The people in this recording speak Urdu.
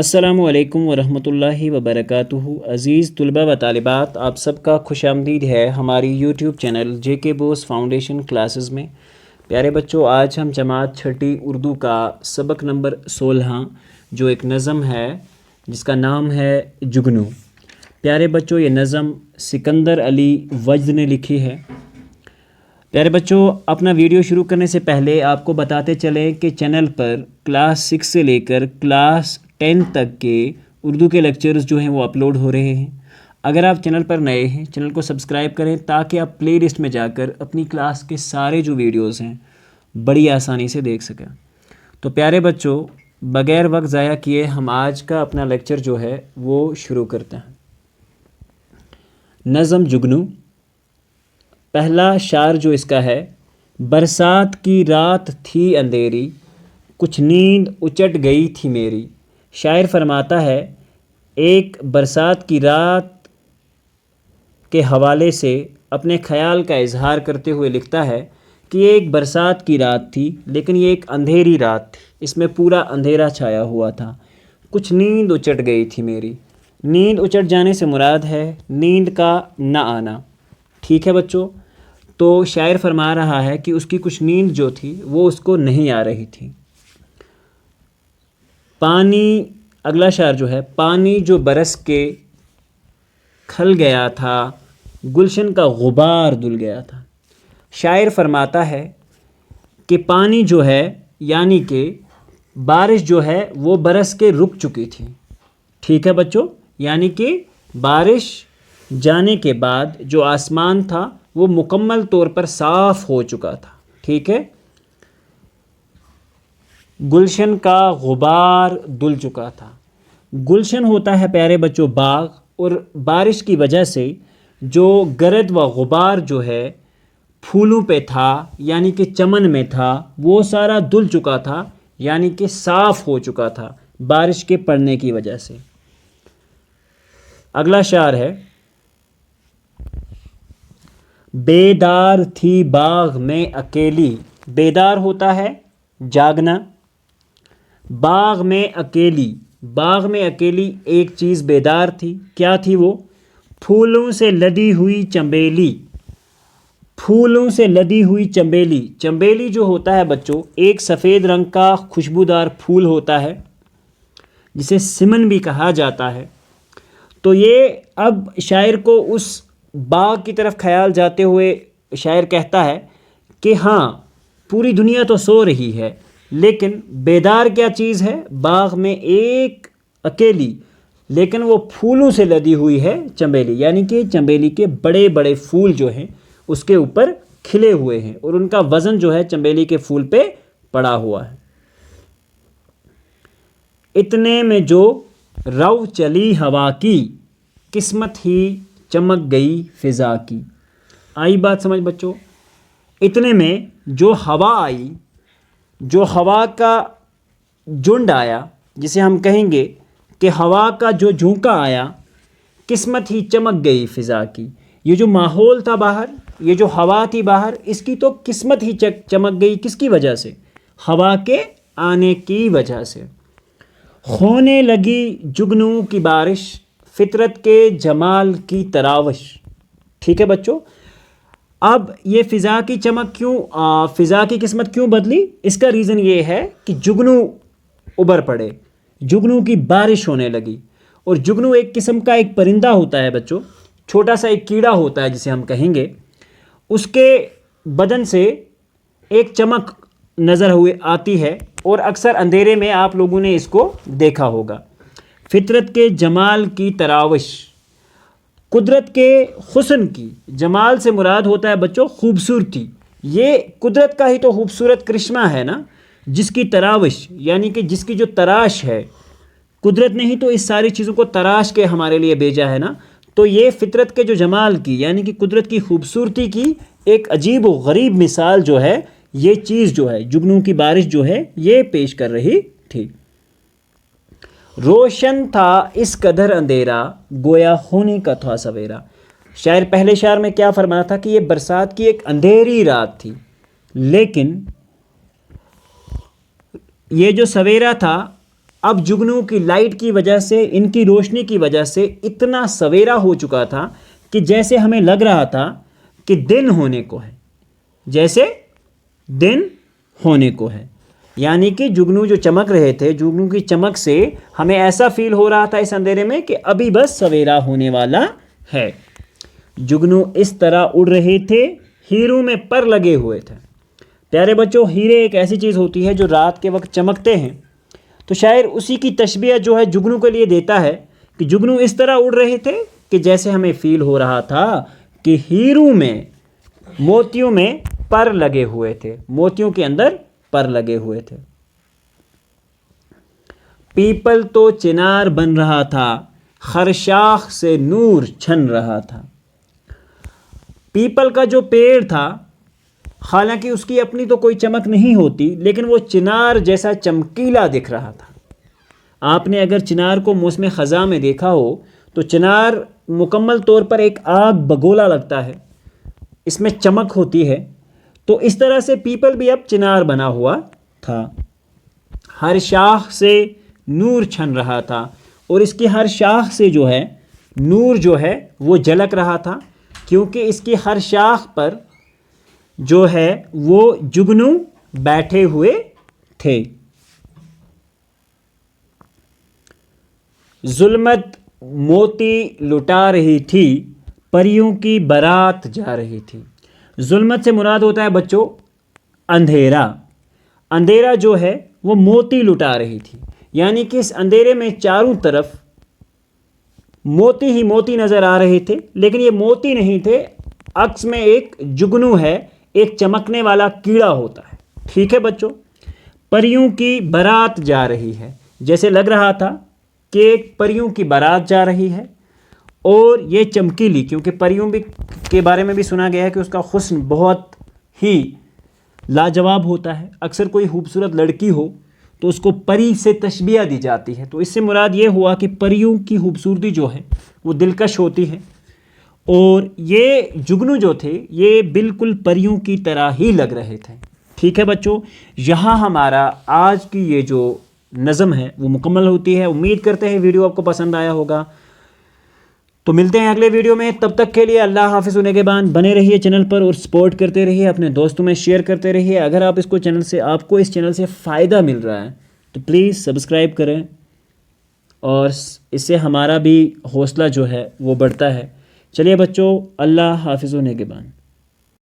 السلام علیکم ورحمۃ اللہ وبرکاتہ۔ عزیز طلباء و طالبات، آپ سب کا خوش آمدید ہے ہماری یوٹیوب چینل جے کے بوس فاؤنڈیشن کلاسز میں۔ پیارے بچوں، آج ہم جماعت چھٹی اردو کا سبق نمبر 16 جو ایک نظم ہے جس کا نام ہے جگنو۔ پیارے بچوں، یہ نظم سکندر علی وجد نے لکھی ہے۔ پیارے بچوں، اپنا ویڈیو شروع کرنے سے پہلے آپ کو بتاتے چلیں کہ چینل پر کلاس 6 سے لے کر کلاس 10 تک کے اردو کے لیکچرز جو ہیں وہ اپلوڈ ہو رہے ہیں۔ اگر آپ چینل پر نئے ہیں، چینل کو سبسکرائب کریں تاکہ آپ پلے لسٹ میں جا کر اپنی کلاس کے سارے جو ویڈیوز ہیں بڑی آسانی سے دیکھ سکیں۔ تو پیارے بچوں، بغیر وقت ضائع کیے ہم آج کا اپنا لیکچر جو ہے وہ شروع کرتے ہیں۔ نظم جگنو، پہلا شعر جو اس کا ہے: برسات کی رات تھی اندھیری، کچھ نیند اچٹ گئی تھی میری۔ شاعر فرماتا ہے، ایک برسات کی رات کے حوالے سے اپنے خیال کا اظہار کرتے ہوئے لکھتا ہے کہ یہ ایک برسات کی رات تھی، لیکن یہ ایک اندھیری رات تھی، اس میں پورا اندھیرا چھایا ہوا تھا۔ کچھ نیند اچٹ گئی تھی میری۔ نیند اچٹ جانے سے مراد ہے نیند کا نہ آنا۔ ٹھیک ہے بچوں؟ تو شاعر فرما رہا ہے کہ اس کی کچھ نیند جو تھی وہ اس کو نہیں آ رہی تھی۔ پانی، اگلا شعر جو ہے: پانی جو برس کے کھل گیا تھا، گلشن کا غبار دھل گیا تھا۔ شاعر فرماتا ہے کہ پانی جو ہے یعنی کہ بارش جو ہے وہ برس کے رک چکی تھی۔ ٹھیک ہے بچوں؟ یعنی کہ بارش جانے کے بعد جو آسمان تھا وہ مکمل طور پر صاف ہو چکا تھا۔ ٹھیک ہے؟ گلشن کا غبار دھل چکا تھا۔ گلشن ہوتا ہے پیارے بچوں باغ، اور بارش کی وجہ سے جو گرد و غبار جو ہے پھولوں پہ تھا یعنی کہ چمن میں تھا وہ سارا دھل چکا تھا، یعنی کہ صاف ہو چکا تھا بارش کے پڑنے کی وجہ سے۔ اگلا شعر ہے: بیدار تھی باغ میں اکیلی۔ بیدار ہوتا ہے جاگنا۔ باغ میں اکیلی، باغ میں اکیلی ایک چیز بیدار تھی۔ کیا تھی وہ؟ پھولوں سے لدی ہوئی چنبیلی۔ پھولوں سے لدی ہوئی چنبیلی۔ چنبیلی جو ہوتا ہے بچوں ایک سفید رنگ کا خوشبودار پھول ہوتا ہے جسے سمن بھی کہا جاتا ہے۔ تو یہ اب شاعر کو اس باغ کی طرف خیال جاتے ہوئے شاعر کہتا ہے کہ ہاں، پوری دنیا تو سو رہی ہے لیکن بیدار کیا چیز ہے؟ باغ میں ایک اکیلی لیکن وہ پھولوں سے لدی ہوئی ہے چنبیلی، یعنی کہ چنبیلی کے بڑے بڑے پھول جو ہیں اس کے اوپر کھلے ہوئے ہیں اور ان کا وزن جو ہے چنبیلی کے پھول پہ پڑا ہوا ہے۔ اتنے میں جو رو چلی ہوا کی، قسمت ہی چمک گئی فضا کی۔ آئی بات سمجھ بچوں؟ اتنے میں جو ہوا آئی، جو ہوا کا جھنڈ آیا، جسے ہم کہیں گے کہ ہوا کا جو جھونکا آیا، قسمت ہی چمک گئی فضا کی۔ یہ جو ماحول تھا باہر، یہ جو ہوا تھی باہر، اس کی تو قسمت ہی چمک گئی۔ کس کی وجہ سے؟ ہوا کے آنے کی وجہ سے۔ ہونے لگی جگنو کی بارش، فطرت کے جمال کی تراوش۔ ٹھیک ہے بچوں؟ اب یہ فضا کی چمک کیوں، فضا کی قسمت کیوں بدلی؟ اس کا ریزن یہ ہے کہ جگنو ابھر پڑے، جگنو کی بارش ہونے لگی۔ اور جگنو ایک قسم کا ایک پرندہ ہوتا ہے بچوں، چھوٹا سا ایک کیڑا ہوتا ہے جسے ہم کہیں گے۔ اس کے بدن سے ایک چمک نظر ہوئے آتی ہے اور اکثر اندھیرے میں آپ لوگوں نے اس کو دیکھا ہوگا۔ فطرت کے جمال کی تراوش، قدرت کے حسن کی، جمال سے مراد ہوتا ہے بچوں خوبصورتی۔ یہ قدرت کا ہی تو خوبصورت کرشمہ ہے نا، جس کی تراوش یعنی کہ جس کی جو تراش ہے، قدرت نے ہی تو اس ساری چیزوں کو تراش کے ہمارے لیے بھیجا ہے نا۔ تو یہ فطرت کے جو جمال کی یعنی کہ قدرت کی خوبصورتی کی ایک عجیب و غریب مثال جو ہے، یہ چیز جو ہے جگنو کی بارش جو ہے یہ پیش کر رہی تھی۔ روشن تھا اس قدر اندھیرا، گویا ہونے کا تھا سویرا۔ شاعر پہلے شعر میں کیا فرمایا تھا کہ یہ برسات کی ایک اندھیری رات تھی، لیکن یہ جو سویرا تھا اب جگنو کی لائٹ کی وجہ سے، ان کی روشنی کی وجہ سے اتنا سویرا ہو چکا تھا کہ جیسے ہمیں لگ رہا تھا کہ دن ہونے کو ہے، جیسے دن ہونے کو ہے. یعنی کہ جگنو جو چمک رہے تھے، جگنو کی چمک سے ہمیں ایسا فیل ہو رہا تھا اس اندھیرے میں کہ ابھی بس سویرا ہونے والا ہے. جگنو اس طرح اڑ رہے تھے، ہیروں میں پر لگے ہوئے تھے. پیارے بچوں، ہیرے ایک ایسی چیز ہوتی ہے جو رات کے وقت چمکتے ہیں، تو شاعر اسی کی تشبیہ جو ہے جگنو کے لیے دیتا ہے کہ جگنو اس طرح اڑ رہے تھے کہ جیسے ہمیں فیل ہو رہا تھا کہ ہیروں میں، موتیوں میں پر لگے ہوئے تھے، موتیوں کے اندر پر لگے ہوئے تھے. پیپل تو چنار بن رہا تھا، ہر شاخ سے نور چھن رہا تھا. پیپل کا جو پیڑ تھا، حالانکہ اس کی اپنی تو کوئی چمک نہیں ہوتی، لیکن وہ چنار جیسا چمکیلا دکھ رہا تھا. آپ نے اگر چنار کو موسم خزاں میں دیکھا ہو تو چنار مکمل طور پر ایک آگ بگولا لگتا ہے، اس میں چمک ہوتی ہے. تو اس طرح سے پیپل بھی اب چنار بنا ہوا تھا. ہر شاخ سے نور چھن رہا تھا، اور اس کی ہر شاخ سے جو ہے نور جو ہے وہ جھلک رہا تھا، کیونکہ اس کی ہر شاخ پر جو ہے وہ جگنو بیٹھے ہوئے تھے. ظلمت موتی لٹا رہی تھی، پریوں کی بارات جا رہی تھی. ظلمت سے مراد ہوتا ہے بچوں اندھیرا. اندھیرا جو ہے وہ موتی لٹا رہی تھی، یعنی کہ اس اندھیرے میں چاروں طرف موتی ہی موتی نظر آ رہے تھے، لیکن یہ موتی نہیں تھے، عکس میں ایک جگنو ہے، ایک چمکنے والا کیڑا ہوتا ہے. ٹھیک ہے بچوں. پریوں کی بارات جا رہی ہے، جیسے لگ رہا تھا کہ ایک پریوں کی بارات جا رہی ہے، اور یہ چمکیلی، کیونکہ پریوں بھی کے بارے میں بھی سنا گیا ہے کہ اس کا حسن بہت ہی لاجواب ہوتا ہے. اکثر کوئی خوبصورت لڑکی ہو تو اس کو پری سے تشبیہ دی جاتی ہے، تو اس سے مراد یہ ہوا کہ پریوں کی خوبصورتی جو ہے وہ دلکش ہوتی ہے، اور یہ جگنو جو تھے یہ بالکل پریوں کی طرح ہی لگ رہے تھے. ٹھیک ہے بچوں، یہاں ہمارا آج کی یہ جو نظم ہے وہ مکمل ہوتی ہے. امید کرتے ہیں ویڈیو آپ کو پسند آیا ہوگا. تو ملتے ہیں اگلے ویڈیو میں، تب تک کے لیے اللہ حافظ و نگہبان. بنے رہیے چینل پر اور سپورٹ کرتے رہیے، اپنے دوستوں میں شیئر کرتے رہیے. اگر آپ آپ کو اس چینل سے فائدہ مل رہا ہے تو پلیز سبسکرائب کریں، اور اس سے ہمارا بھی حوصلہ جو ہے وہ بڑھتا ہے. چلیے بچوں، اللہ حافظ و نگہبان.